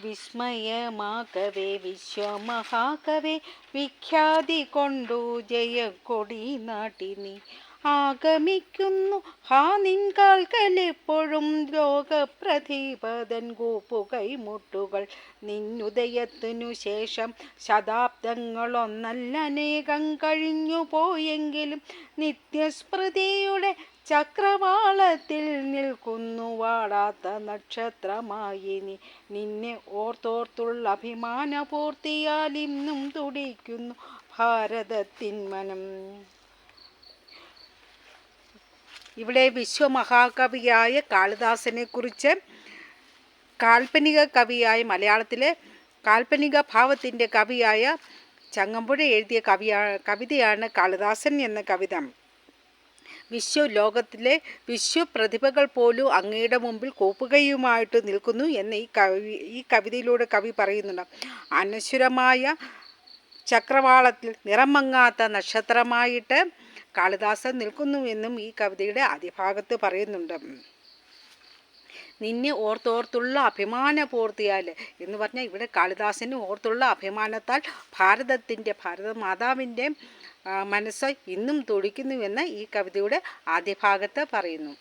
വിസ്മയമാകവേ വിശ്വമഹാകവേ വിഖ്യാതി കൊണ്ടു ജയക്കൊടി നാട്ടിനി ആഗമിക്കുന്നു ഹാ നിൻകാൽക്കലെപ്പോഴും ലോകപ്രതിപതൻ കൂപ്പുകൈമുട്ടുകൾ നിന്നുദയത്തിനു ശേഷം ശതാബ്ദങ്ങളൊന്നല്ലനേകം കഴിഞ്ഞു പോയെങ്കിലും നിത്യസ്മൃതിയുടെ ചക്രവാളത്തിൽ നിൽക്കുന്നു വാടാത്ത നക്ഷത്രമായി നീ നിന്നെ ഓർത്തോർത്തുള്ള അഭിമാനപൂർത്തിയാൽ ഇന്നും തുടിക്കുന്നു ഭാരതത്തിൻ മനം. ഇവിടെ വിശ്വമഹാകവിയായ കാളിദാസനെ കുറിച്ച് കാൽപ്പനിക കവിയായ മലയാളത്തിലെ കാൽപ്പനിക ഭാവത്തിൻ്റെ കവിയായ ചങ്ങമ്പുഴ എഴുതിയ കവിതയാണ് കാളിദാസൻ എന്ന കവിത. വിശ്വലോകത്തിലെ വിശ്വപ്രതിഭകൾ പോലും അങ്ങയുടെ മുമ്പിൽ കൂപ്പുകയുമായിട്ട് നിൽക്കുന്നു എന്ന് ഈ കവിതയിലൂടെ കവി പറയുന്നുണ്ട്. അനശ്വരമായ ചക്രവാളത്തിൽ നിറം മങ്ങാത്ത നക്ഷത്രമായിട്ട് കാളിദാസൻ നിൽക്കുന്നുവെന്നും ഈ കവിതയുടെ ആദ്യഭാഗത്ത് പറയുന്നുണ്ട്. നിന്നെ ഓർത്തോർത്തുള്ള അഭിമാനപൂർത്തിയാൽ എന്ന് പറഞ്ഞാൽ ഇവിടെ കാളിദാസന് ഓർത്തുള്ള അഭിമാനത്താൽ ഭാരത മാതാവിൻ്റെ മനസ്സ് ഇന്നും തുടിക്കുന്നുവെന്ന് ഈ കവിതയുടെ ആദ്യ ഭാഗത്ത് പറയുന്നു.